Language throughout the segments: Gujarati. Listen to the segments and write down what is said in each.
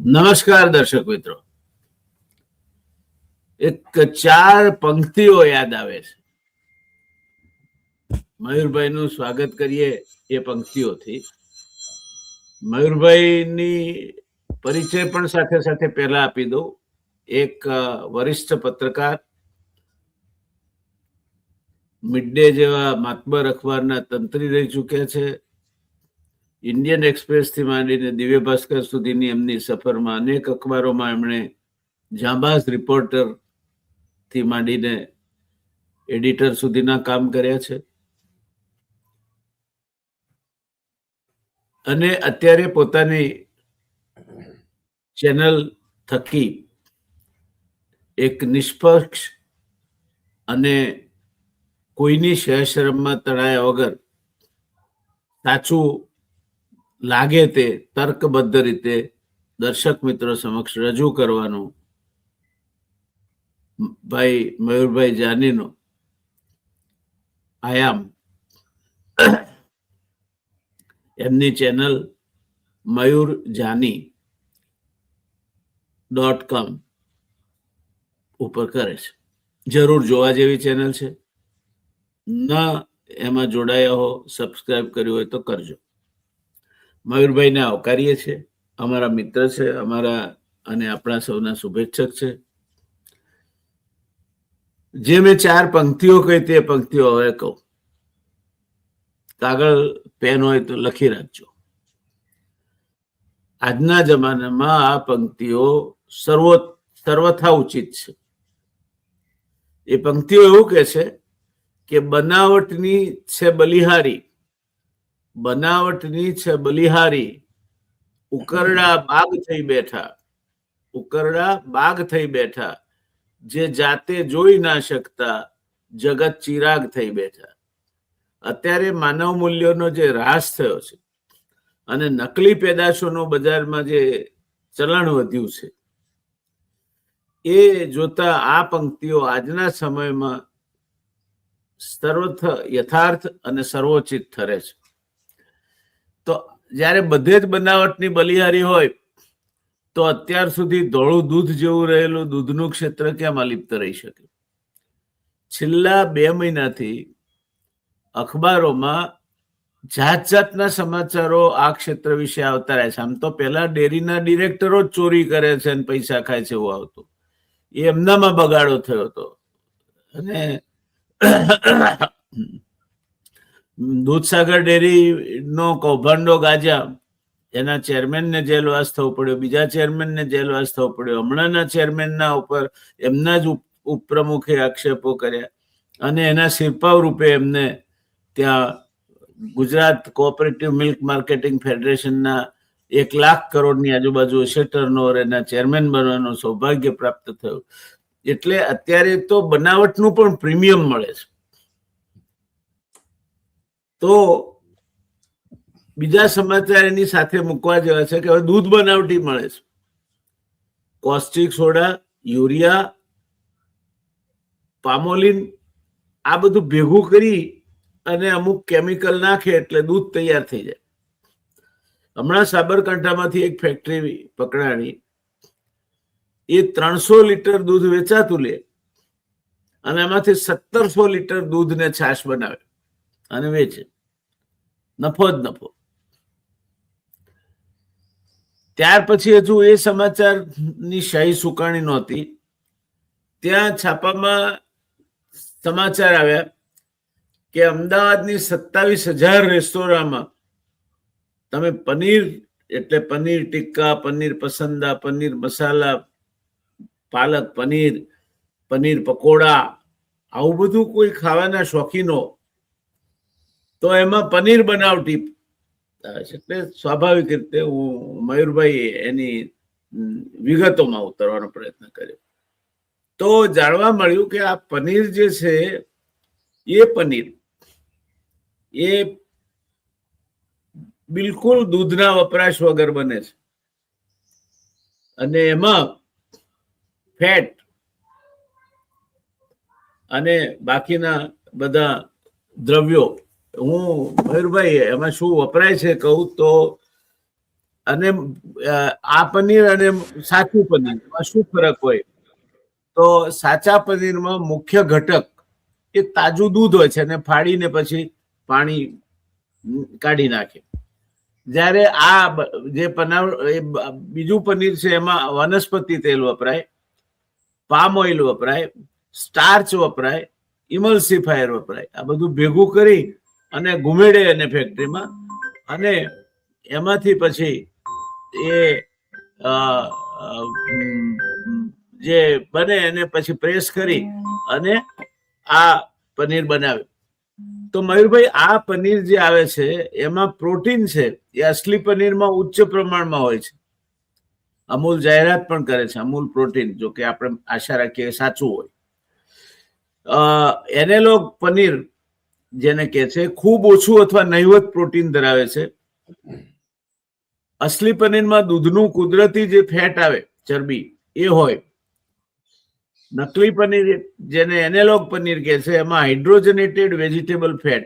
નમસ્કાર દર્શક મિત્રો. એક ચાર પંક્તિઓ યાદ આવે છે. મયુરભાઈનું સ્વાગત કરીએ એ પંક્તિઓથી. મયુરભાઈની પરિચય પણ સાથે સાથે પહેલા આપી દઉં. એક વરિષ્ઠ પત્રકાર, મિડ ડે જેવા માતબર અખબારના તંત્રી રહી ચૂક્યા છે. ઇન્ડિયન એક્સપ્રેસ થી માંડીને દિવ્ય ભાસ્કર સુધીની એમની સફરમાં અનેક અખબારોમાં એમણે જાંબાઝ રિપોર્ટર થી માંડીને એડિટર સુધીના કામ કર્યા છે. અને અત્યારે પોતાની ચેનલ થકી એક નિષ્પક્ષ અને કોઈની શહેશરમમાં તળાયા વગર સાચું લાગે તે તર્કબદ્ધ રીતે દર્શક મિત્રો સમક્ષ રજૂ કરવાનું ભાઈ મયુરભાઈ જાનીનો આયામ. એમની ચેનલ mayurjani.com ઉપર કરે છે. જરૂર જોવા જેવી ચેનલ છે. ના એમાં જોડાયા હો, સબસ્ક્રાઇબ કર્યું હોય તો કરજો. મયુરભાઈને આવકારીએ છે. અમારા મિત્ર છે, અમારા અને આપણા સૌના શુભેચ્છક છે. જે મેં ચાર પંક્તિઓ કહી તે પંક્તિઓ હવે કહું. કાગળ પેન હોય તો લખી રાખજો. આજના જમાનામાં આ પંક્તિઓ સર્વથા ઉચિત છે. એ પંક્તિઓ એવું કે છે કે બનાવટની છે બલિહારી, બનાવટની છે બલિહારી, ઉકરડા બાગ થઈ બેઠા, ઉકરડા બાગ થઈ બેઠા, જે જાતે જોઈ ના શકતા જગત ચિરાગ થઈ બેઠા. અત્યારે માનવ મૂલ્યોનો જે રાસ થયો છે અને નકલી પેદાશોનો બજારમાં જે ચલણ વધ્યું છે, એ જોતા આ પંક્તિઓ આજના સમયમાં સર્વથ યથાર્થ અને સર્વોચિત ઠરે છે. તો જ્યારે બધે જ બનાવટની બલિહારી હોય તો અત્યાર સુધી ધોળું દૂધ જેવું રહેલું દૂધનું ક્ષેત્ર કેમ અલિપ્ત રહી શકે? છેલ્લા 2 મહિનાથી અખબારોમાં જાત જાતના સમાચારો આ ક્ષેત્ર વિશે આવતા રહે છે. આમ તો પેલા ડેરીના ડિરેક્ટરો જ ચોરી કરે છે અને પૈસા ખાય છે એવું આવતું. એ એમનામાં બગાડો થયો હતો. અને દૂધસાગર ડેરી નો કૌભાંડો ગાજ્યા, એના ચેરમેનને જેલવાસ થવું પડ્યો, બીજા ચેરમેનને જેલવાસ થવું પડ્યો, હમણાંના ચેરમેનના ઉપર એમના જ ઉપપ્રમુખે આક્ષેપો કર્યા અને એના સિરપાવ રૂપે એમને ત્યાં ગુજરાત કોઓપરેટિવ મિલ્ક માર્કેટિંગ ફેડરેશનના 1 લાખ કરોડની આજુબાજુ હશે ટર્નઓવર, એના ચેરમેન બનવાનું સૌભાગ્ય પ્રાપ્ત થયું. એટલે અત્યારે તો બનાવટનું પણ પ્રીમિયમ મળે છે. તો બીજા સમાચાર એની સાથે મૂકવા જેવા છે કે હવે દૂધ બનાવટી મળે છે. કોસ્ટિક સોડા, યુરિયા, પામોલિન, આ બધું ભેગું કરી અને અમુક કેમિકલ નાખે એટલે દૂધ તૈયાર થઈ જાય. હમણાં સાબરકાંઠામાંથી એક ફેક્ટરી પકડાણી. એ 300 લીટર દૂધ વેચાતું લે અને એમાંથી 1700 લીટર દૂધને છાશ બનાવે અને વેચે. નફો જ નફો. ત્યાર પછી હજુ એ સમાચારની શાહી સુકાણી નહોતી, ત્યાં છાપામાં સમાચાર આવ્યા કે અમદાવાદની 27,000 રેસ્ટોરાંમાં તમે પનીર એટલે પનીર ટિક્કા, પનીર પસંદા, પનીર મસાલા, પાલક પનીર, પનીર પકોડા, આવું બધું કોઈ ખાવાના શોખીનો તો એમાં પનીર બનાવટી. એટલે સ્વાભાવિક રીતે હું મયુરભાઈ એની વિગતોમાં ઉતરવાનો પ્રયત્ન કર્યો તો જાણવા મળ્યું કે આ પનીર જે છે એ પનીર એ બિલકુલ દૂધના વપરાશ વગર બને છે અને એમાં ફેટ અને બાકીના બધા દ્રવ્યો, હું મયુરભાઈ એમાં શું વપરાય છે કહું તો અને આ પનીર અને સાચું પનીરમાં શું ફરક હોય? તો સાચા પનીરમાં મુખ્ય ઘટક એ તાજું દૂધ હોય છે અને ફાડીને પછી પાણી કાઢી નાખે. જ્યારે આ જે બીજું પનીર છે એમાં વનસ્પતિ તેલ વપરાય, પામ ઓઇલ વપરાય, સ્ટાર્ચ વપરાય, ઇમલ્સિફાયર વપરાય. આ બધું ભેગું કરી અને ઘુમેડે એને ફેક્ટરીમાં, અને એમાંથી પછી એ જે બને એને પછી પ્રેસ કરી અને આ પનીર બનાવે. તો મયુરભાઈ, આ પનીર જે આવે છે એમાં પ્રોટીન છે એ અસલી પનીરમાં ઉચ્ચ પ્રમાણમાં હોય છે. અમૂલ જાહેરાત પણ કરે છે અમૂલ પ્રોટીન, જો કે આપણે આશા રાખીએ સાચું હોય. એનેલોગ પનીર જેને કહે છે ખૂબ ઓછું અથવા નહિવત પ્રોટીન ધરાવે છે. અસલી પનીરમાં દૂધનું કુદરતી જે ફેટ આવે, ચરબી, એ હોય. નકલી પનીર જેને એનેલોગ પનીર કહે છે એમાં હાઇડ્રોજનેટેડ વેજીટેબલ ફેટ,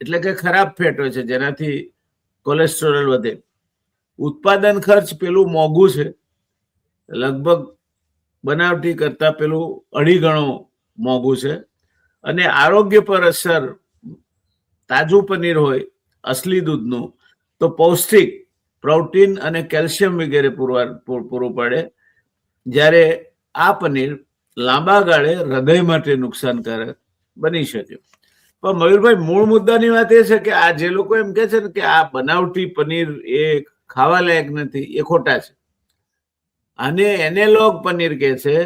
એટલે કે ખરાબ ફેટ હોય છે જેનાથી કોલેસ્ટ્રોલ વધે. ઉત્પાદન ખર્ચ પેલું મોંઘું છે, લગભગ બનાવટી કરતા પેલું 2.5 ગણો મોંઘું છે. અને આરોગ્ય પર અસર, તાજું પનીર હોય અસલી દૂધનું તો પૌષ્ટિક, પ્રોટીન અને કેલ્શિયમ વગેરે પૂરું પાડે. જ્યારે આ પનીર લાંબા ગાળે હૃદય માટે નુકસાનકારક બની શકે. પણ મયુરભાઈ, મૂળ મુદ્દાની વાત એ છે કે આ જે લોકો એમ કે છે ને કે આ બનાવટી પનીર એ ખાવા લાયક નથી, એ ખોટા છે. આને એનેલોગ પનીર કહે છે.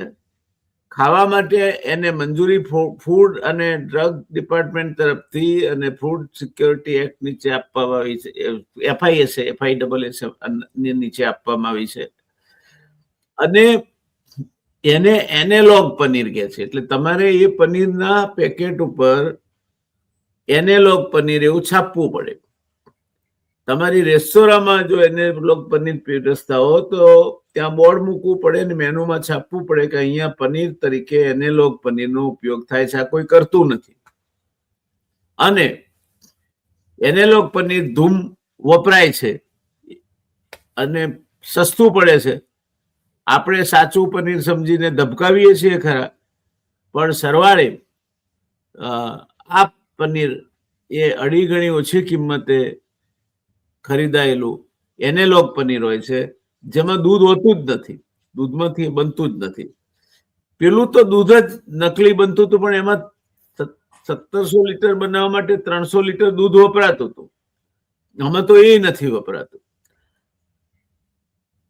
ખાવા માટે એને મંજૂરી ફૂડ અને ડ્રગ ડિપાર્ટમેન્ટ તરફથી અને ફૂડ સિક્યોરિટી એક્ટ નીચે આપવામાં આવી છે, FIS નીચે આપવામાં આવી છે. અને એને એનેલોગ પનીર કહે છે. એટલે તમારે એ પનીરના પેકેટ ઉપર એનેલોગ પનીર એવું છાપવું પડે. તમારી રેસ્ટોરાંમાં જો એનેલોગ પનીર પીરસતા હો તો ત્યાં બોર્ડ મૂકવું પડે ને મેનુમાં છાપવું પડે કે અહીંયા પનીર તરીકે એનેલોગ પનીરનો ઉપયોગ થાય છે, આ કોઈ કરતું નથી. અને એનેલોગ પનીર ધૂમ વપરાય છે અને સસ્તું પડે છે. આપણે સાચું પનીર સમજીને ધબકાવીએ છીએ ખરા, પણ સરવાળે આ પનીર એ 2.5 ગણી ઓછી કિંમતે ખરીદાયેલું એનેલોગ પનીર હોય છે, જેમાં દૂધ હોતું જ નથી, દૂધમાંથી બનતું જ નથી. પેલું તો દૂધ જ નકલી બનતું હતું, પણ એમાં 1700 લીટર બનાવવા માટે 300 લીટર દૂધ વપરાતું હતું. આમાં તો એ નથી વપરાતું.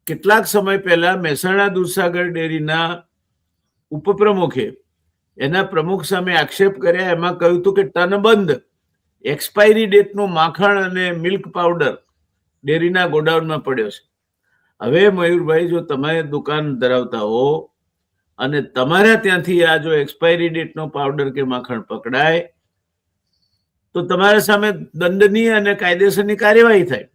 કેટલાક સમય પહેલા મહેસાણા દૂધસાગર ડેરીના ઉપપ્રમુખે એના પ્રમુખ સામે આક્ષેપ કર્યા. એમાં કહ્યું હતું કે ટનબંધ એક્સપાયરી ડેટનું માખણ અને મિલ્ક પાવડર ડેરીના ગોડાઉનમાં પડ્યો છે. હવે મયુરભાઈ, જો તમે દુકાન ધરાવતા હો અને તમારા ત્યાંથી આ જો એક્સપાયરી ડેટનો પાવડર કે માખણ પકડાય તો તમારા સામે દંડનીય અને કાયદેસરની કાર્યવાહી થાય.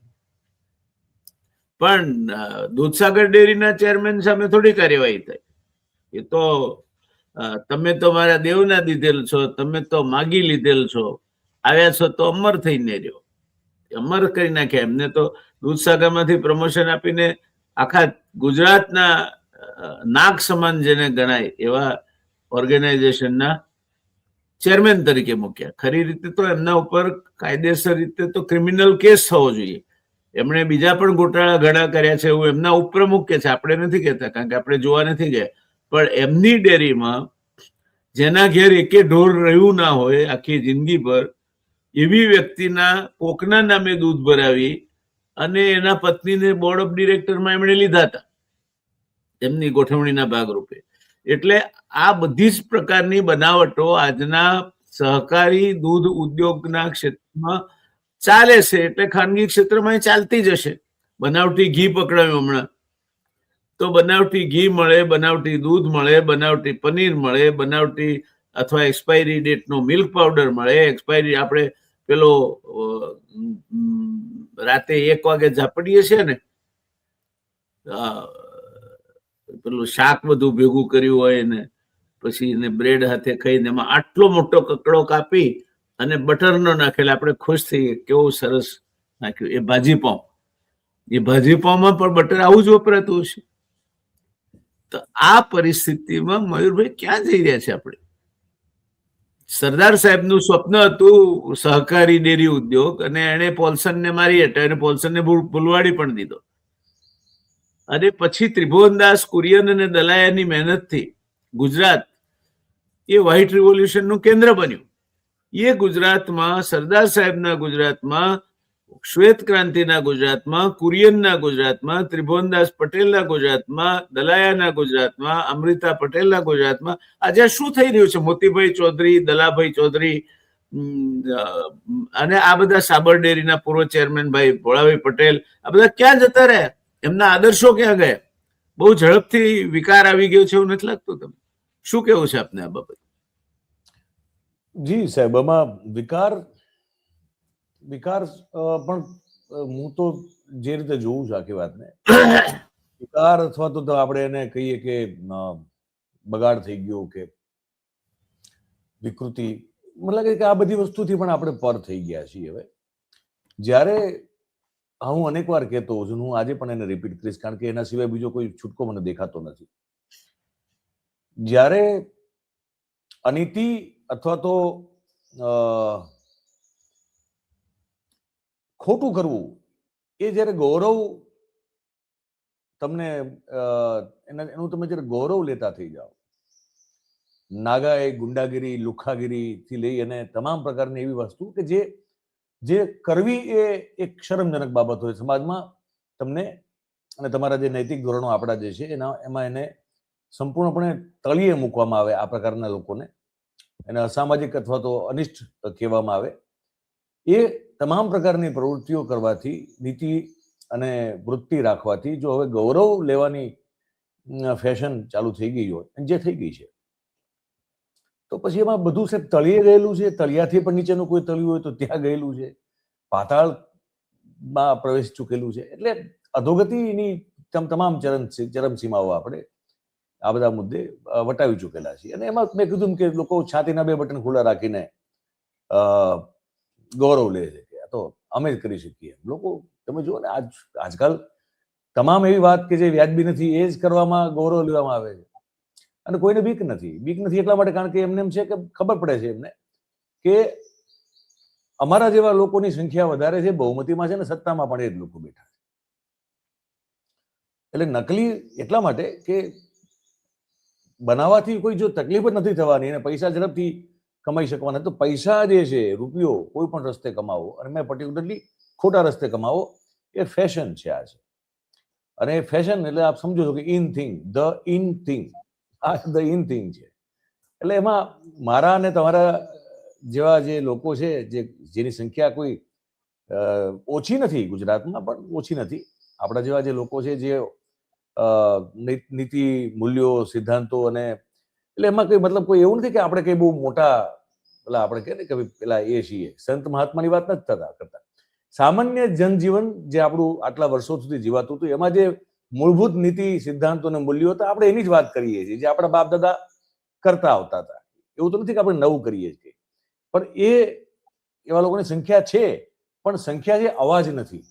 પણ દૂધસાગર ડેરીના ચેરમેન સામે થોડી કાર્યવાહી થાય. એ તો તમે તો મારા દેવના દીધેલ છો, તમે તો માગી લીધેલ છો, આવ્યા છો તો અમર થઈને રહ્યો. અમર કરી નાખ્યા એમને તો. દૂધસાગરમાંથી પ્રમોશન આપીને આખા ગુજરાતના નાક સમાન જેને ગણાય એવા ઓર્ગેનાઇઝેશનના ચેરમેન તરીકે મૂક્યા. ખરી રીતે તો એમના ઉપર કાયદેસર રીતે તો ક્રિમિનલ કેસ થવો જોઈએ. એમણે બીજા પણ ગોટાળા ઘણા કર્યા છે એવું એમના ઉપપ્રમુખ કે છે, આપણે નથી કહેતા, કારણ કે આપણે જોવા નથી ગયા. પણ એમની ડેરીમાં જેના ઘેર એકે ઢોર રહ્યું ના હોય આખી જિંદગી પર, એવી વ્યક્તિના કોકના નામે દૂધ ભરાવી અને એના પત્નીને બોર્ડ ઓફ ડિરેક્ટરમાં એમણે લીધા હતા એમની ગોઠવણીના ભાગરૂપે. એટલે આ બધી જ પ્રકારની બનાવટો આજના સહકારી દૂધ ઉદ્યોગના ક્ષેત્રમાં ચાલે છે. એટલે ખાનગી ક્ષેત્રમાં ચાલતી જશે. બનાવટી ઘી પકડાયું હમણાં, તો બનાવટી ઘી મળે, બનાવટી દૂધ મળે, બનાવટી પનીર મળે, બનાવટી અથવા એક્સપાયરી ડેટનો મિલ્ક પાવડર મળે. એક્સપાયરી આપણે પેલો રાતે 1 વાગે ઝાપડીએ છીએ ને, પેલું શાક બધું ભેગું કર્યું હોય ને પછી એને બ્રેડ હાથે ખાઈને એમાં આટલો મોટો કકડો કાપી અને બટર ન નાખેલા આપણે ખુશ થઈએ, કેવું સરસ નાખ્યું. એ ભાજી પાઉં એ ભાજીપામાં પણ બટર આવું જ વપરાતું હશે. તો આ પરિસ્થિતિમાં મયુરભાઈ ક્યાં જઈ રહ્યા છે આપણે? સરદાર સાહેબનું સ્વપ્ન હતું સહકારી ડેરી ઉદ્યોગ, અને એને પોલ્સનને મારી હટ્યો, એને પોલ્સનને ભૂલવાડી પણ દીધો. અને પછી ત્રિભુવનદાસ કુરિયન અને દલાયાની મહેનતથી ગુજરાત એ વ્હાઇટ રિવોલ્યુશનનું કેન્દ્ર બન્યું. એ ગુજરાતમાં, સરદાર સાહેબના ગુજરાતમાં, શ્વેત ક્રાંતિના ગુજરાતમાં, કુરિયનના ગુજરાતમાં, ત્રિભુવનદાસ પટેલના ગુજરાતમાં, દલાયાના ગુજરાતમાં, અમૃતા પટેલના ગુજરાતમાં આજે શું થઈ રહ્યું છે? મોતીભાઈ ચૌધરી, દલાભાઈ ચૌધરી અને આ બધા સાબર ડેરીના પૂર્વ ચેરમેન ભાઈ ભોળાભાઈ પટેલ, આ બધા ક્યાં જતા રહ્યા? એમના આદર્શો ક્યાં ગયા? બહુ ઝડપથી વિકાર આવી ગયો છે એવું નથી લાગતું તમને? શું કેવું છે આપને આ બાબત? જી સાહેબ, આમાં વિકાર પણ હું તો જે રીતે જોઉં છું આખી વાતને, વિકાર અથવા તો આપણે એને કહીએ કે બગાડ થઈ ગયો કે વિકૃતિ, મને લાગે કે આ બધી વસ્તુથી પણ આપણે પર થઈ ગયા છીએ. હવે જ્યારે હું અનેક વાર કહેતો હોઉં છું, હું આજે પણ એને રિપીટ કરીશ, કારણ કે એના સિવાય બીજો કોઈ છૂટકો મને દેખાતો નથી. જ્યારે અનીતિ અથવા તો ખોટું કરવું એ જ્યારે ગૌરવ તમને એનું તમે જ્યારે ગૌરવ લેતા થઈ જાઓ, નાગાએ ગુંડાગીરી, લુખાગીરી થી લઈ અને તમામ પ્રકારની એવી વસ્તુ કે જે કરવી એ એક શરમજનક બાબત હોય સમાજમાં, તમને અને તમારા જે નૈતિક ધોરણો આપણા જે છે એમાં એને સંપૂર્ણપણે તળિયે મૂકવામાં આવે. આ પ્રકારના લોકોને એને અસામાજિક અથવા તો અનિષ્ટ કહેવામાં આવે. એ તમામ પ્રકારની પ્રવૃત્તિઓ કરવાથી, નીતિ અને વૃત્તિ રાખવાથી જો હવે ગૌરવ લેવાની ફેશન ચાલુ થઈ ગઈ હોય, જે થઈ ગઈ છે, તો પછી એમાં બધું સાહેબ તળિયે ગયેલું છે. તળિયાથી પણ નીચેનું કોઈ તળિયું હોય તો ત્યાં ગયેલું છે, પાતાળમાં પ્રવેશ ચૂકેલું છે. એટલે અધોગતિની તમામ ચરમસીમાઓ આપણે આ બધા મુદ્દે વટાવી ચૂકેલા છીએ. અને એમાં મેં કીધું કે લોકો છાતીના 2 બટન ખુલ્લા રાખીને ગૌરવ લે છે કે આ તો અમે જ કરી શકીએ. લોકો તમે જુઓ ને, આજકાલ તમામ એવી વાત કે જે વ્યાજબી નથી એ જ કરવામાં ગૌરવ લેવામાં આવે છે. અને કોઈને બીક નથી એટલા માટે, કારણ કે એમને એમ છે કે ખબર પડે છે એમને કે અમારા જેવા લોકોની સંખ્યા વધારે છે, બહુમતીમાં છે, ને સત્તામાં પણ એ જ લોકો બેઠા છે. એટલે નકલી એટલા માટે કે બનાવવાથી કોઈ જો તકલીફ જ નથી થવાની અને પૈસા ઝડપથી કમાઈ શકવાના, તો પૈસા જે છે, રૂપિયો કોઈ પણ રસ્તે કમાવો, અને મેં પર્ટિક્યુલરલી ખોટા રસ્તે કમાવો, એ ફેશન છે આજે. અને ફેશન એટલે આપ સમજો છો કે in thing, the in thing, આ ધ ઇન થિંગ છે. એટલે એમાં મારા અને તમારા જેવા જે લોકો છે, જેની સંખ્યા કોઈ ઓછી નથી ગુજરાતમાં, પણ ઓછી નથી. આપણા જેવા જે લોકો છે, જે નીતિ, મૂલ્યો, સિદ્ધાંતો, અને એટલે એમાં કઈ મતલબ કોઈ એવું નથી કે આપણે કઈ બહુ મોટા પેલા આપણે કહે ને કે પેલા એ છીએ, સંત મહાત્માની વાત નથી કરતા. સામાન્ય જનજીવન જે આપણું આટલા વર્ષો સુધી જીવાતું હતું, એમાં જે મૂળભૂત નીતિ, સિદ્ધાંતો અને મૂલ્યો હતા, આપણે એની જ વાત કરીએ છીએ, જે આપણા બાપ દાદા કરતા આવતા હતા. એવું તો નથી કે આપણે નવું કરીએ છીએ, પણ એવા લોકોની સંખ્યા છે, પણ સંખ્યા છે, અવાજ નથી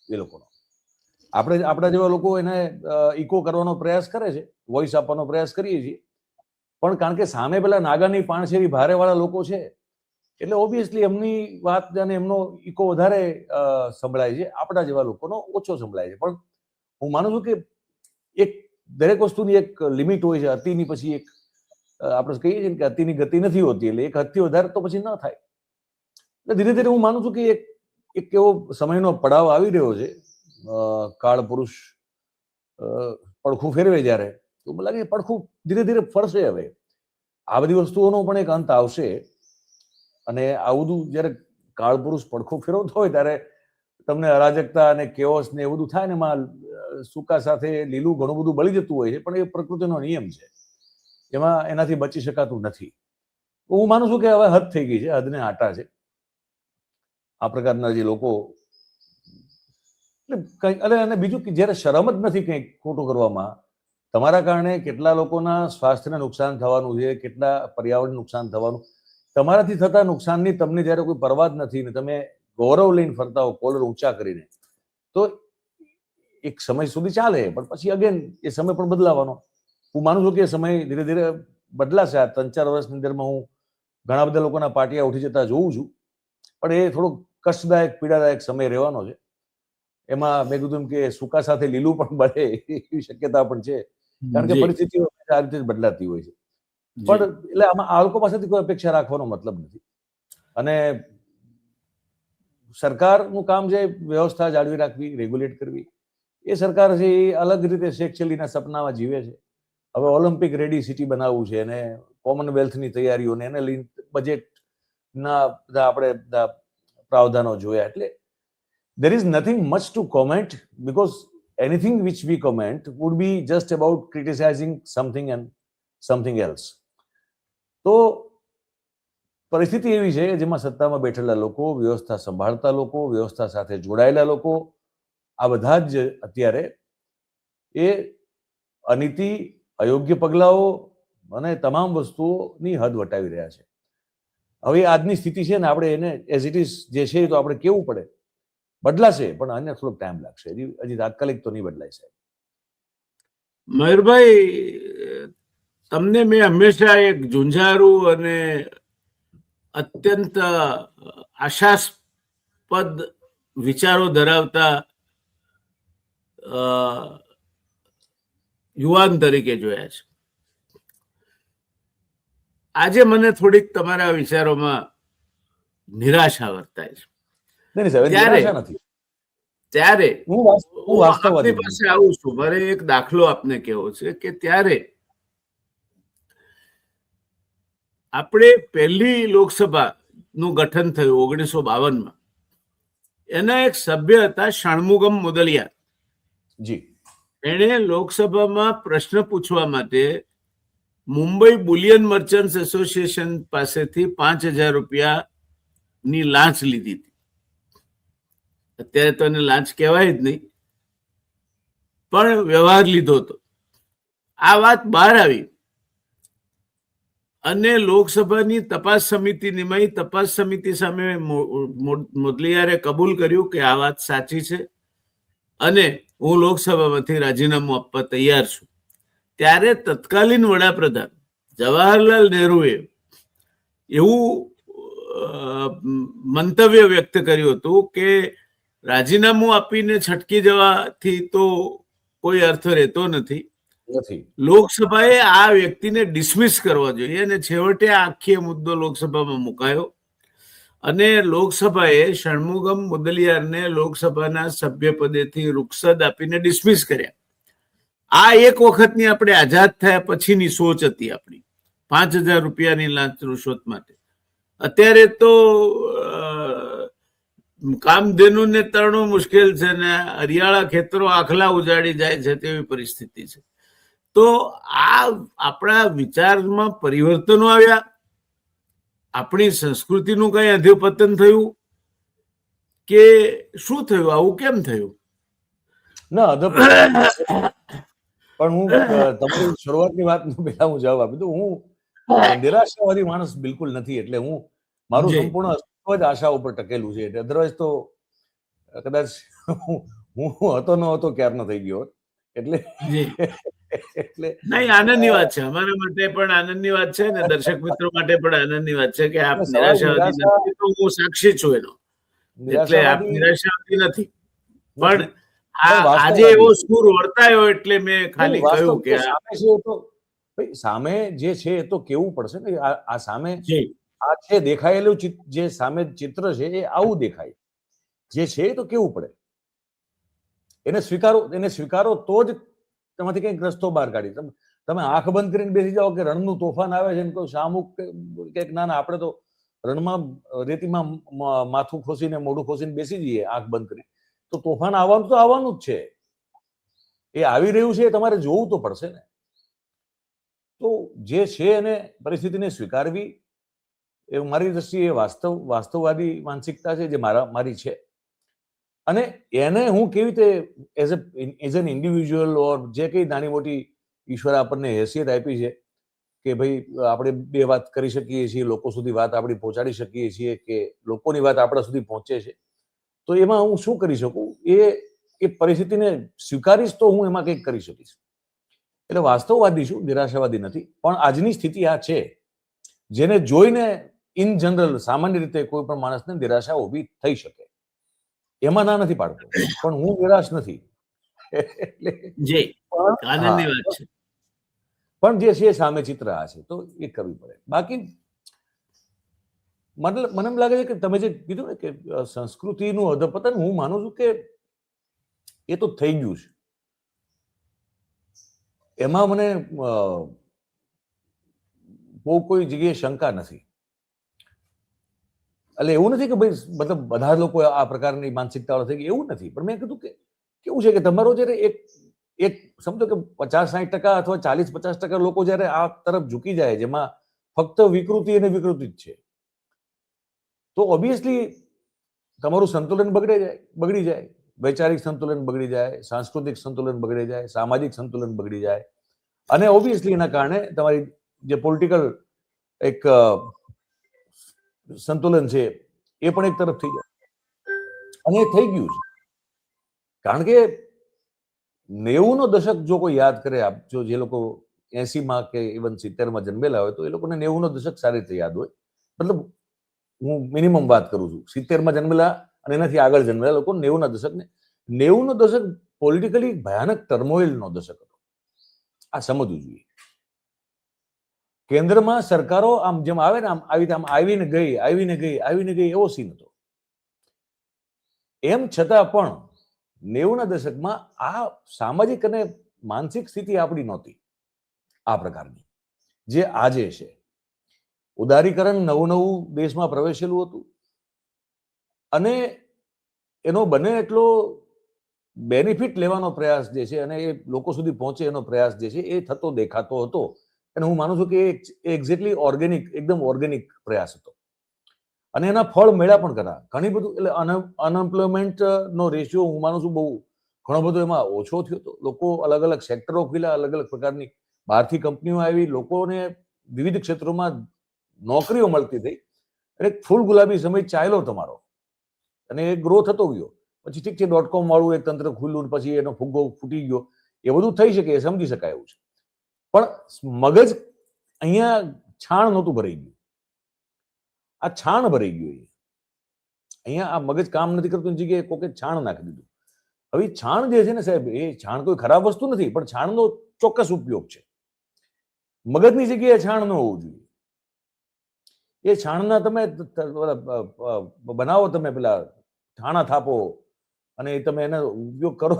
એ લોકોનો. આપણા જેવા લોકો એને ઇકો કરવાનો પ્રયાસ કરે છે, વોઇસ આપવાનો પ્રયાસ કરીએ છીએ, પણ કારણ કે સામે પેલા નાગાની પાણછેરી ભારે વાળા લોકો છે, એટલે ઓબ્વિયસલી એમની વાત અને એમનો ઇકો વધારે સંભળાય છે, આપણા જેવા લોકોનો ઓછો સંભળાય છે. પણ હું માનું છું કે એક દરેક વસ્તુની એક લિમિટ હોય છે. અતિની પછી એક આપણે કહીએ છીએ કે અતિની ગતિ નથી હોતી, એટલે એક હદથી વધારે તો પછી ન થાય. એટલે ધીરે ધીરે હું માનું છું કે એક એવો સમયનો પડાવ આવી રહ્યો છે, કાળ પુરુષ પડખું ફેરવે જ્યારે, તો મને લાગે પડખું ધીરે ધીરે ફરશે. હવે આ બધી વસ્તુઓનો પણ એક અંત આવશે, અને આ બધું જ્યારે કાળ પુરુષ પડખું ફેરવતો હોય ત્યારે તમને અરાજકતા અને કેઓસ ને એ બધું થાય ને, એમાં સૂકા સાથે લીલું ઘણું બધું બળી જતું હોય છે, પણ એ પ્રકૃતિનો નિયમ છે, એમાં એનાથી બચી શકાતું નથી. હું માનું છું કે હવે હદ થઈ ગઈ છે, હદને આટા છે આ પ્રકારના જે લોકો. અને બીજું કે જ્યારે શરમ જ નથી કંઈક ખોટું કરવામાં, તમારા કારણે કેટલા લોકોના સ્વાસ્થ્યને નુકસાન થવાનું છે, કેટલા પર્યાવરણ નુકસાન થવાનું, તમારાથી થતા નુકસાનની તમને જ્યારે કોઈ પરવા જ નથી ને તમે ગૌરવ લઈને ફરતા હો, કોલર ઊંચા કરીને, તો એક સમય સુધી ચાલે, પણ પછી અગેન એ સમય પણ બદલાવાનો. હું માનું છું કે સમય ધીરે ધીરે બદલાશે. આ 3-4 વર્ષની અંદરમાં હું ઘણા બધા લોકોના પાટિયા ઉઠી જતા જોઉં છું, પણ એ થોડોક કષ્ટદાયક, પીડાદાયક સમય રહેવાનો છે. એમાં મેં કીધું કે સૂકા સાથે લીલું પણ બળે એવી શક્યતા પણ છે, કારણ કે પરિસ્થિતિઓ આ રીતે જ બદલાતી હોય છે. પણ એટલે આમાં આ લોકો પાસેથી કોઈ અપેક્ષા રાખવાનો મતલબ નથી. અને સરકારનું કામ છે વ્યવસ્થા જાળવી રાખવી, રેગ્યુલેટ કરવી. એ સરકાર છે એ અલગ રીતે શેખ ચલીના સપનામાં જીવે છે. હવે ઓલિમ્પિક રેડી સિટી બનાવવું છે, અને કોમનવેલ્થની તૈયારીઓને એને લઈને બજેટના બધા આપણે બધા પ્રાવધાનો જોયા. એટલે there is nothing much to comment, because anything which we comment would be just about criticizing something and something else. તો પરિસ્થિતિ એવી છે જેમાં સત્તામાં બેઠેલા લોકો, વ્યવસ્થા સંભાળતા લોકો, વ્યવસ્થા સાથે જોડાયેલા લોકો, આ બધા જ અત્યારે એ અનીતિ, અયોગ્ય પગલાઓ અને તમામ વસ્તુઓની હદ વટાવી રહ્યા છે. હવે આજની સ્થિતિ છે ને, આપણે એને એઝ ઇટ ઇઝ જે છે તો આપણે કેવું પડે. બદલાશે, પણ આને થોડોક ટાઈમ લાગશે. હજી તાત્કાલિક તો નહીં બદલાય સાહેબ. મયુરભાઈ, તમને મેં હંમેશા એક ઝુંઝારું અને અત્યંત આશાસ્પદ વિચારો ધરાવતા યુવાન તરીકે જોયા છે. આજે મને થોડીક તમારા વિચારોમાં નિરાશા વર્તાય છે. ત્યારે હું આપની પાસે આવું છું. મારે એક દાખલો આપને કહેવો છે કે ત્યારે આપણે પહેલી લોકસભાનું ગઠન થયું 1952માં. એના એક સભ્ય હતા ષણમુગમ મુદલિયાર. જી. એણે લોકસભામાં પ્રશ્ન પૂછવા માટે મુંબઈ બુલિયન મર્ચન્ટ્સ એસોસિએશન પાસેથી 5,000 રૂપિયાની લાંચ લીધી હતી. અત્યારે તો એને લાંચ કહેવાય જ નહીં, પણ વ્યવહાર લીધો હતો. આ વાત બહાર આવી અને લોકસભાની તપાસ સમિતિ નિમાઈ. તપાસ સમિતિ સામે મુદલિયારે કબૂલ કર્યું કે આ વાત સાચી છે અને હું લોકસભામાંથી રાજીનામું આપવા તૈયાર છું. ત્યારે તત્કાલીન વડાપ્રધાન જવાહરલાલ નહેરુએ એવું મંતવ્ય વ્યક્ત કર્યું હતું કે રાજીનામું આપીને છટકી જવાથી તો કોઈ અર્થ રહેતો નથી. લોકસભાએ આ વ્યક્તિને ડિસમિસ કરવા જોઈએ. અને છેવટે આખી મુદ્દો લોકસભામાં મુકાયો અને લોકસભાએ ષણમુગમ મુદલિયારને લોકસભાના સભ્ય પદેથી રૂખસદ આપીને ડિસમિસ કર્યા. આ એક વખતની આપણે આઝાદ થયા પછીની સોચ હતી આપણી, 5,000 રૂપિયાની લાંચ રૂશ્વત માટે. અત્યારે તો કામધેનુને તરણું મુશ્કેલ છે ને હરિયાળા ખેતરો આખલા ઉજાડી જાય છે તેવી પરિસ્થિતિ છે. તો આ આપણા વિચારમાં પરિવર્તનો આવ્યા, આપણી સંસ્કૃતિનું કઈ અધોપતન થયું કે શું થયું? આવું કેમ થયું? ના, પણ હું તમારી શરૂઆતની વાત પહેલા હું જવાબ આપી દઉં. હું નિરાશાવાદી માણસ બિલકુલ નથી. એટલે હું મારું સંપૂર્ણ અસ્તિત્વ જ આશા ઉપર ટકેલું છે. અધરવાઇઝ તો કદાચ હું હતો ન હતો ક્યારનો થઈ ગયો. એટલે નહીં, આનંદની વાત છે. અમારા માટે પણ આનંદની વાત છે ને દર્શક મિત્રો માટે પણ આનંદની વાત છે કે આપ નિરાશાવાદી નથી. તો હું સાક્ષી છું એનો. એટલે આપ નિરાશાવાદી નથી, પણ આજે એવો સૂર વર્તાયો એટલે મેં ખાલી કહ્યું કે સામે જે છે એ તો કેવું પડશે ને. આ સામે આ છે દેખાયેલું જે સામે ચિત્ર છે એ આવું દેખાય. જે છે એ તો કેવું પડે. એને સ્વીકારો તો જ તેમાંથી કંઈક રસ્તો બહાર કાઢી. તમે આંખ બંધ કરીને બેસી જાઓ કે રણનું તોફાન આવે છે ને કહો શાહમુખ કંઈક ના આપણે તો રણમાં રેતીમાં માથું ખોસીને મોઢું ખોસીને બેસી જઈએ આંખ બંધ કરીને, તો તોફાન આવવાનું તો આવવાનું જ છે. એ આવી રહ્યું છે એ તમારે જોવું તો પડશે ને. તો જે છે એને પરિસ્થિતિને સ્વીકારવી એ મારી દ્રષ્ટિએ વાસ્તવવાદી માનસિકતા છે જે મારી છે. અને એને હું કેવી રીતે એઝ એન ઇન્ડિવિજ્યુઅલ ઓર જે કંઈ નાની મોટી ઈશ્વર આપણને હેસિયત આપી છે કે ભાઈ આપણે બે વાત કરી શકીએ છીએ, લોકો સુધી વાત આપણી પહોંચાડી શકીએ છીએ કે લોકોની વાત આપણા સુધી પહોંચે છે, તો એમાં હું શું કરી શકું એ એ પરિસ્થિતિને સ્વીકારીશ તો હું એમાં કંઈક કરી શકીશ. એટલે વાસ્તવવાદી છું, નિરાશાવાદી નથી. પણ આજની સ્થિતિ આ છે, જેને જોઈને ઇન જનરલ સામાન્ય રીતે કોઈ પણ માણસને નિરાશા ઊભી થઈ શકે. એમાં ના નથી પાડતો, પણ હું નિરાશ નથી. એટલે જી, આનંદની હા, વાત છે. પણ જે છે સામે ચિત્ર આ છે, તો એ કરવી પડે. બાકી મતલબ મને એમ લાગે છે કે તમે જે કીધું ને કે સંસ્કૃતિનું અધપતન, હું માનું છું કે એ તો થઈ ગયું છે. એમાં મને બહુ કોઈ જગ્યાએ શંકા નથી. એટલે એવું નથી કે ભાઈ મતલબ બધા લોકો આ પ્રકારની માનસિકતાઓ થઈ ગઈ, એવું નથી. પણ મેં કીધું કે કેવું છે કે તમારો જયારે એક સમજો કે 50-60% અથવા 40-50% લોકો જયારે આ તરફ ઝૂકી જાય, જેમાં ફક્ત વિકૃતિ અને વિકૃતિ જ છે, તો ઓબ્વિયસલી તમારું સંતુલન બગડી જાય. વૈચારિક સંતુલન બગડી જાય, સાંસ્કૃતિક સંતુલન બગડી જાય, સામાજિક સંતુલન બગડી જાય. અને ઓબ્વિયસલી એના કારણે તમારી જે પોલિટિકલ એક સંતુલન છે એ પણ એક તરફ થઈ જાય. અને એ થઈ ગયું છે. કારણ કે 90નો દશક જો કોઈ યાદ કરે, જો જે લોકો 80માં કે ઇવન 70માં જન્મેલા હોય, તો એ લોકોને 90નો દશક સારી રીતે યાદ હોય. મતલબ હું મિનિમમ વાત કરું છું, 70માં જન્મેલા અને એનાથી આગળ જન્મેલા લોકો 90ના દશકને, 90નો દશક પોલિટિકલી ભયાનક ટર્મોઇલનો દશક હતો. આ સમજવું જોઈએ. કેન્દ્રમાં સરકારો આમ જેમ આવે ને, આમ આવી રીતે આમ આવીને ગઈ એવો સીન હતો. એમ છતાં પણ 90ના દશકમાં આ સામાજિક અને માનસિક સ્થિતિ આપણી નહોતી આ પ્રકારની જે આજે છે. ઉદારીકરણ નવું દેશમાં પ્રવેશેલું હતું અને એનો બને એટલો બેનિફિટ લેવાનો પ્રયાસ જે છે અને એ લોકો સુધી પહોંચે એનો પ્રયાસ જે છે એ થતો દેખાતો હતો. અને હું માનું છું કે એ એક્ઝેક્ટલી એકદમ ઓર્ગેનિક પ્રયાસ હતો અને એના ફળ મળ્યા પણ ખરા. ઘણી બધું એટલે અનએમ્પ્લોયમેન્ટ નો રેશિયો હું માનું છું બહુ ઘણો બધો એમાં ઓછો થયો હતો. લોકો અલગ અલગ સેક્ટરો ખુલ્યા, અલગ અલગ પ્રકારની બહારથી કંપનીઓ આવી, લોકોને વિવિધ ક્ષેત્રોમાં નોકરીઓ મળતી થઈ. એટલે ફૂલ ગુલાબી સમય ચાલ્યો તમારો અને એ ગ્રો થતો ગયો. પછી ઠીક છે, .com વાળું એક તંત્ર ખુલ્લું, પછી એનો ફુગ્ગો ફૂટી ગયો, એ બધું થઈ શકે, એ સમજી શકાય એવું છે. પણ મગજ અહીંયા છાણ નહોતું ભરાઈ ગયું, આ છાણ ભરાઈ ગયું. અહીંયા આ મગજ કામ નથી કરતું, જગ્યાએ કોકે છાણ નાખી દીધું. હવે છાણ જે છે ને સાહેબ, એ છાણ કોઈ ખરાબ વસ્તુ નથી, પણ છાણનો ચોક્કસ ઉપયોગ છે. મગજની જગ્યાએ છાણ ન હોવું જોઈએ. એ છાણના તમે બનાવો, તમે પેલા ઠાણા થાપો અને તમે એનો ઉપયોગ કરો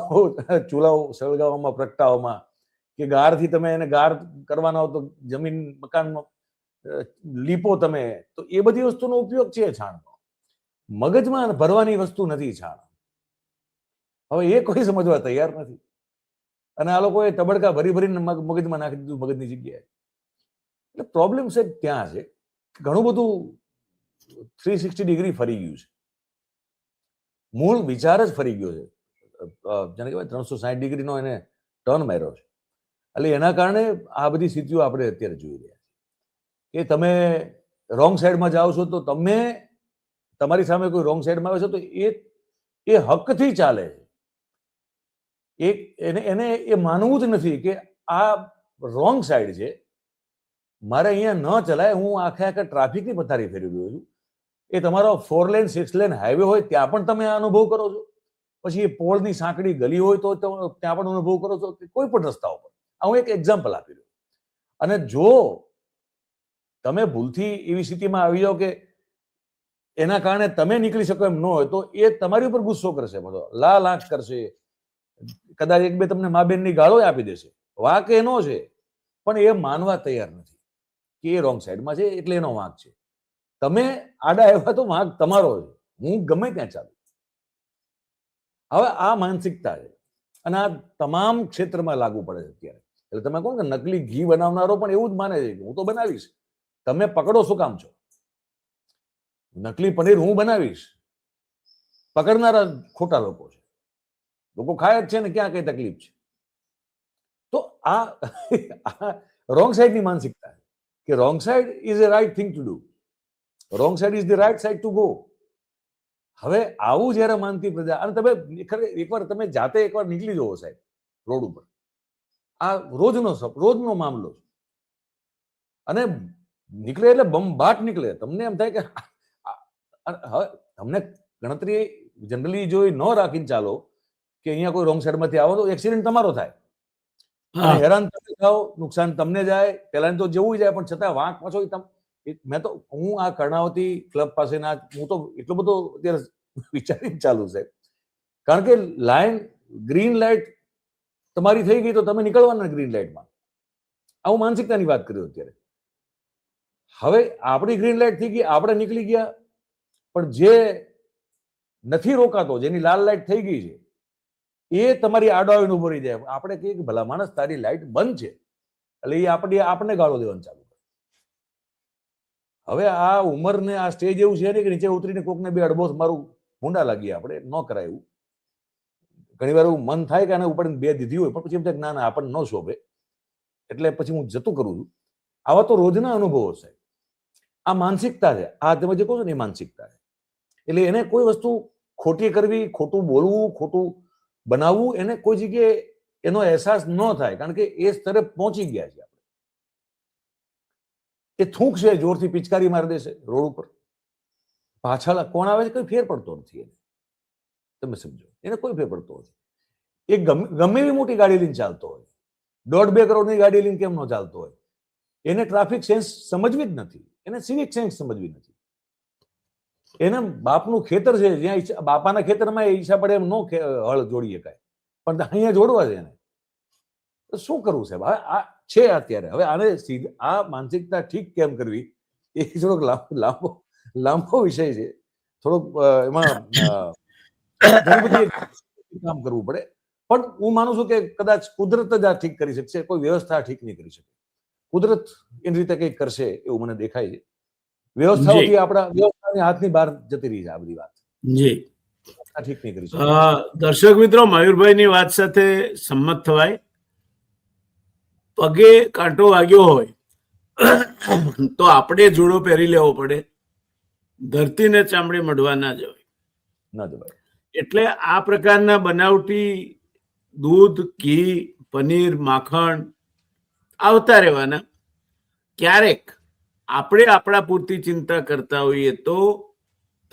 ચૂલાઓ સળગાવવામાં, પ્રગટાવવામાં, કે ગારથી તમે એને ગાર કરવાના હો તો જમીન મકાનમાં લીપો તમે, તો એ બધી વસ્તુનો ઉપયોગ છે છાણનો. મગજમાં ભરવાની વસ્તુ નથી છાણ. હવે એ કોઈ સમજવા તૈયાર નથી અને આ લોકોએ તબડકા ભરીને મગજમાં નાખી દીધું, મગજની જગ્યાએ. એટલે પ્રોબ્લેમ છે ત્યાં છે. ઘણું બધું 360 ડિગ્રી ફરી ગયું છે. મૂળ વિચાર જ ફરી ગયો છે. જેને કહેવાય 360 ડિગ્રીનો એને ટર્ન માર્યો છે. એટલે એના કારણે આ બધી સ્થિતિઓ આપણે અત્યારે જોઈ રહ્યા છીએ કે તમે રોંગ સાઈડમાં જાઓ છો તો તમારી સામે કોઈ રોંગ સાઈડમાં આવે છે તો એ હકથી ચાલે છે. એને એ માનવું જ નથી કે આ રોંગ સાઈડ છે, મારે અહીંયા ન ચલાય, હું આખા ટ્રાફિકની પથારી ફેરવી રહ્યો છું. એ તમારો 4 લેન 6 લેન હાઈવે હોય ત્યાં પણ તમે આ અનુભવ કરો છો. પછી એ પોળની સાંકડી ગલી હોય તો ત્યાં પણ અનુભવ કરો છો, કોઈ પણ રસ્તા ઉપર. હું એક એક્ઝામ્પલ આપી દઉં. અને જો તમે ભૂલથી એવી સ્થિતિમાં આવી જાઓ કે એના કારણે તમે નીકળી શકો એમ ન હોય, તો એ તમારી ઉપર ગુસ્સો કરશે, બધો લાલ આંખ કરશે, કદાચ એક બે તમને મા બેનની ગાળો આપી દેશે. વાંક એનો છે, પણ એ માનવા તૈયાર નથી કે એ રોંગ સાઈડમાં છે એટલે એનો વાંક છે. તમે આડા આવ્યા તો વાંક તમારો છે, હું ગમે ત્યાં ચાલું. હવે આ માનસિકતા છે અને આ તમામ ક્ષેત્રમાં લાગુ પડે છે અત્યારે. એટલે તમે કહો કે નકલી ઘી બનાવનારો પણ એવું જ માને છે કે હું તો બનાવીશ, તમે પકડો શું કામ છો? નકલી પનીર હું બનાવીશ, પકડનારા ખોટા લોકો છે. લોકો ખાય જ છે ને, ક્યાં કઈ તકલીફ છે? તો આ રોંગ સાઈડની માનસિકતા કે wrong side is a right thing to do, wrong side is the right side to go. હવે આવું જયારે માનતી પ્રજા, અને તમે એકવાર તમે જાતે એકવાર નીકળી જવો સાહેબ રોડ ઉપર, આ રોજનો મામલો છે, અને નીકળે એટલે બંબાટ નીકળે. તમને એમ થાય કે હવે તમને ગણતરી જનરલી જો ન રાખીને ચાલો કે અહીંયા કોઈ રોંગ સાઈડમાંથી આવો તો એક્સિડન્ટ તમારો થાય, હેરાન તમે થાવ, નુકસાન તમને જાય, પેલા તો જેવું જાય, પણ છતાં વાંક પાછો મેં તો હું આ કર્ણાવતી ક્લબ પાસેના હું તો એટલો બધો અત્યારે વિચારી ચાલુ છે, કારણ કે લાઈન ગ્રીન લાઇટ તમારી થઈ ગઈ તો તમે નીકળવાના ગ્રીન લાઇટમાં. આવું માનસિકતાની વાત કર્યો અત્યારે. હવે આપણી ગ્રીન લાઇટ થઈ ગઈ, આપણે નીકળી ગયા, પણ જે નથી રોકાતો, જેની લાલ લાઇટ થઈ ગઈ છે, એ તમારી આડો આવીને ઉભો રહી જાય. આપણે કહીએ કે ભલા માણસ તારી લાઇટ બંધ છે, એટલે એ આપણે ગાળો દેવાનું ચાલુ કરે. હવે આ ઉંમરને આ સ્ટેજ એવું છે ને કે નીચે ઉતરીને કોકને બે અડબોસ મારું ભૂંડા લાગીએ, આપણે ન કરાય એવું. ઘણી વાર એવું મન થાય કે આને ઉપર બે દીધી હોય, પણ પછી એમ થાય ના ના આપણને ન શોભે, એટલે પછી હું જતું કરું છું. આવા તો રોજના અનુભવો છે. આ માનસિકતા છે, આ તમે જે કહો છો ને એ માનસિકતા છે. એટલે એને કોઈ વસ્તુ ખોટી કરવી, ખોટું બોલવું, ખોટું બનાવવું, એને કોઈ જગ્યાએ એનો અહેસાસ ન થાય, કારણ કે એ સ્તરે પહોંચી ગયા છે. એ થૂંક છે, જોરથી પિચકારી મારી દેશે રોડ ઉપર, પાછળ કોણ આવે છે કોઈ ફેર પડતો નથી એને. તમે સમજો, એને કોઈ ફેર પડતો નથી. એ ગમે એવી મોટી ગાડી લઈને ચાલતો હોય, 1.5-2 કરોડની ગાડી લઈને કેમ ન ચાલતો હોય, એને ટ્રાફિક સેન્સ સમજવી જ નથી, એને સિવિક સેન્સ સમજવી નથી. એને બાપનું ખેતર છે, જ્યાં બાપાના ખેતરમાં એ ઈચ્છા પડે એમ ન હળ જોડી શકાય, પણ અહીંયા જોડવા છે એને. તો શું કરવું સાહેબ? આ છે અત્યારે. હવે આને આ માનસિકતા ઠીક કેમ કરવી એ થોડોક લાંબો વિષય છે, થોડોક એમાં ઘણી બધી કામ કરવું પડે. પણ હું માનું છું કે કદાચ કુદરત જ આ ઠીક કરી શકશે, કોઈ વ્યવસ્થા ઠીક નહીં કરી શકે. કુદરત એની રીતે કંઈક કરશે એવું મને દેખાય છે. વ્યવસ્થાઓથી આપણા વ્યવસ્થાની હાથની બહાર જતી રહી છે આ બધી વાત. જી, ઠીક નહીં કરી શકે. દર્શક મિત્રો, મયુરભાઈની વાત સાથે સંમત થવાય. પગે કાંટો વાગ્યો હોય તો આપણે જોડો પહેરી લેવો પડે, ધરતીને ચામડી મઢવા ના જવાય. એટલે આ પ્રકારના બનાવટી દૂધ, ઘી, પનીર, માખણ આવતા રહેવાના. ક્યારેક આપણે આપણા પૂરતી ચિંતા કરતા હોઈએ તો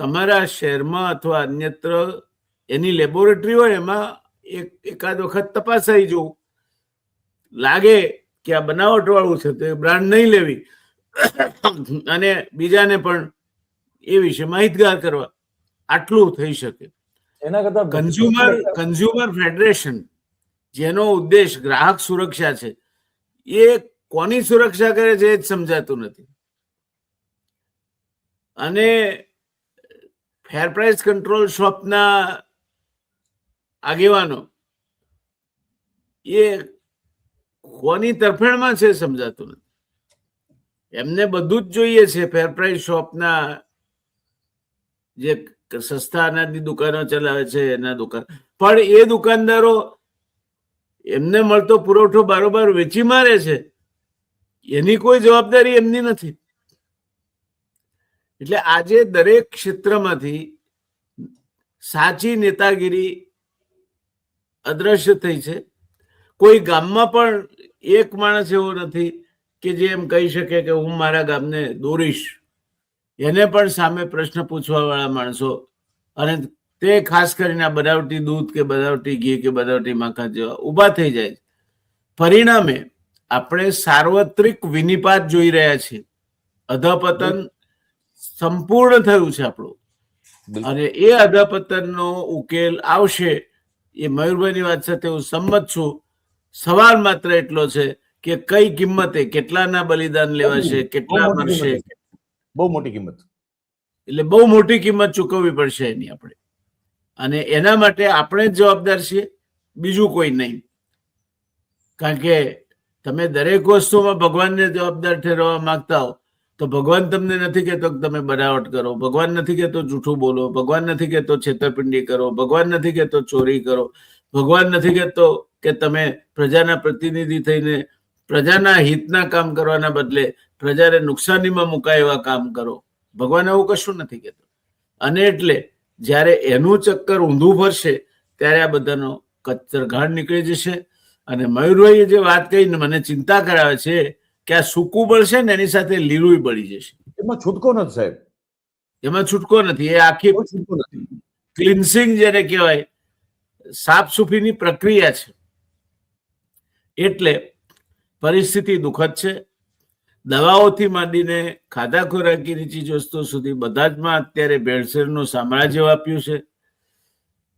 તમારા શહેરમાં અથવા અન્યત્ર એની લેબોરેટરી હોય, એમાં એકાદ વખત તપાસાઈ જવું. લાગે કે આ બનાવટ વાળું છે તો એ બ્રાન્ડ નહીં લેવી, અને બીજાને પણ એ વિશે માહિતગાર કરવા. આટલું થઈ શકે. એના કરતા કન્ઝ્યુમર ફેડરેશન, જેનો ઉદ્દેશ ગ્રાહક સુરક્ષા છે, એ કોની સુરક્ષા કરે છે એ જ સમજાતું નથી. અને ફેર પ્રાઇસ કંટ્રોલ શોપના આગેવાનો એ કોની તરફેણમાં છે સમજાતું નથી. એમને બધું જ જોઈએ છે. ફેર પ્રાઇસ શોપના જે સસ્તા અનાજની દુકાનો ચલાવે છે એના દુકાન, પણ એ દુકાનદારો એમને મળતો પુરવઠો બારોબાર વેચી મારે છે, એની કોઈ જવાબદારી એમની નથી. એટલે આજે દરેક ક્ષેત્રમાંથી સાચી નેતાગીરી અદ્રશ્ય થઈ છે. કોઈ ગામમાં પણ એક માણસ એવો નથી કે જે એમ કહી શકે કે હું મારા ગામને દોરીશ. એને પણ સામે પ્રશ્ન પૂછવા વાળા માણસો, અને તે ખાસ કરીને બનાવટી દૂધ કે બનાવટી ઘી કે બનાવટી માખણ જેવા ઉભા થઈ જાય. પરિણામે આપણે સાર્વત્રિક વિનિપાત જોઈ રહ્યા છીએ. અધપતન સંપૂર્ણ થયું છે આપણું, અને એ અધપતનનો ઉકેલ આવશે એ મયુરભાઈની વાત સાથે હું સંમત છું. સવાલ માત્ર એટલો છે કે કઈ કિંમતે, કેટલાના બલિદાન લેવાશે, કેટલા મરશે. બહુ મોટી કિંમત, એટલે બહુ મોટી કિંમત ચૂકવવી પડશે એની આપણે, અને એના માટે આપણે જ જવાબદાર છીએ, બીજું કોઈ નહીં. કારણ કે તમે દરેક વસ્તુમાં ભગવાનને જવાબદાર ઠેરવવા માંગતા હો તો ભગવાન તમને નથી કહેતો કે તમે બનાવટ કરો, ભગવાન નથી કહેતો જૂઠું બોલો, ભગવાન નથી કહેતો છેતરપિંડી કરો, ભગવાન નથી કહેતો ચોરી કરો, ભગવાન નથી કહેતો કે તમે પ્રજાના પ્રતિનિધિ થઈને પ્રજાના હિતના કામ કરવાના બદલે પ્રજાને નુકસાનીમાં મુકાય એવા કામ કરો. ભગવાન એવું કશું નથી કહેતો. અને એટલે જ્યારે એનું ચક્કર ઊંધું ફરશે ત્યારે આ બધાનો કચરઘાણ નીકળી જશે. અને મયુરભાઈએ જે વાત કહી ને મને ચિંતા કરાવે છે કે આ સૂકું બળશે ને એની સાથે લીલું બળી જશે. એમાં છૂટકો નથી સાહેબ, એમાં છૂટકો નથી. એ આખી કોઈ છૂટકો નથી. ક્લિન્સિંગ જેને કહેવાય, સાફ સુફીની પ્રક્રિયા છે. એટલે પરિસ્થિતિ દુઃખદ છે. દવાઓથી માંડીને ખાધા ખોરાકીની ચીજ વસ્તુઓ સુધી બધા જમાં અત્યારે ભેળસેળનું સામ્રાજ્ય વાપ્યું છે.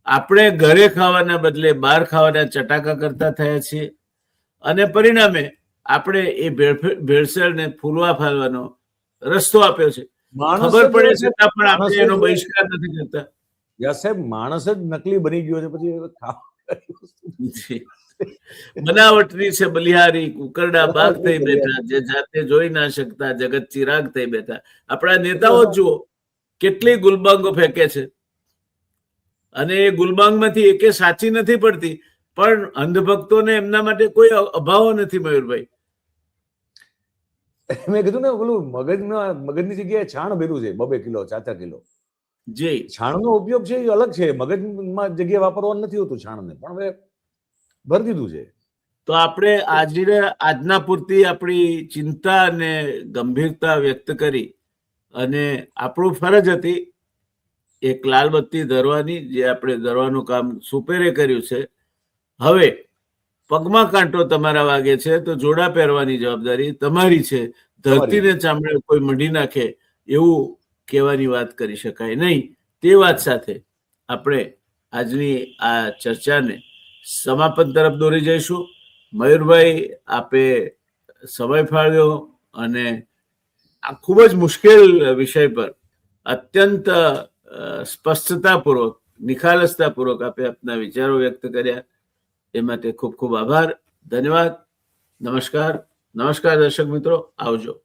આપણે ઘરે ખાવાના બદલે બહાર ખાવાના ચટાકા કરતા થયા છીએ અને પરિણામે આપણે એ ભેળસેળને ફૂલવા ફાલવાનો રસ્તો આપ્યો છે. ખબર પડે છતાં પણ આપણે એનો બહિષ્કાર નથી કરતા. યસ સાહેબ, માણસ જ નકલી બની ગયો છે. પછી બનાવટની છે બલિહારી, ઉકરડા બાગ થઈ બેઠા, જે જાતે જોઈ ના શકતા જગત ચિરાગ થઈ બેઠા. આપણા નેતાઓ જુઓ કેટલી ગુલબાંગો ફેંકે છે અને એ ગુલબાંગમાંથી એકે સાચી નથી પડતી, પણ અંધભક્તોને એમના માટે કોઈ અભાવ નથી. મયુરભાઈ, મેં કીધું ને, પેલું મગજની જગ્યાએ છાણ ભેરું છે 2 કિલો 4 કિલો. જી, છાણનો ઉપયોગ છે એ અલગ છે, મગજમાં જગ્યાએ વાપરવાનું નથી હોતું છાણને, પણ હવે ભરી દીધું છે. તો આપણે આજના પૂરતી આપણી ચિંતા અને ગંભીરતા વ્યક્ત કરી અને આપણું ફરજ હતી એક લાલ બત્તી ધરવાની, જે આપણે ધરવાનું કામ સુપેરે કર્યું છે. હવે પગમાં કાંટો તમારા વાગે છે તો જોડા પહેરવાની જવાબદારી તમારી છે. ધરતીને ચામડે કોઈ મઢી નાખે એવું કહેવાની વાત કરી શકાય નહીં. તે વાત સાથે આપણે આજની આ ચર્ચાને સમાપન તરફ દોરી જઈશું. મયુરભાઈ, આપે સમય ફાળવ્યો અને આ ખૂબ જ મુશ્કેલ વિષય પર અત્યંત સ્પષ્ટતાપૂર્વક, નિખાલસતાપૂર્વક આપે આપના વિચારો વ્યક્ત કર્યા. એ માટે ખૂબ ખૂબ આભાર, ધન્યવાદ. નમસ્કાર. નમસ્કાર દર્શક મિત્રો, આવજો.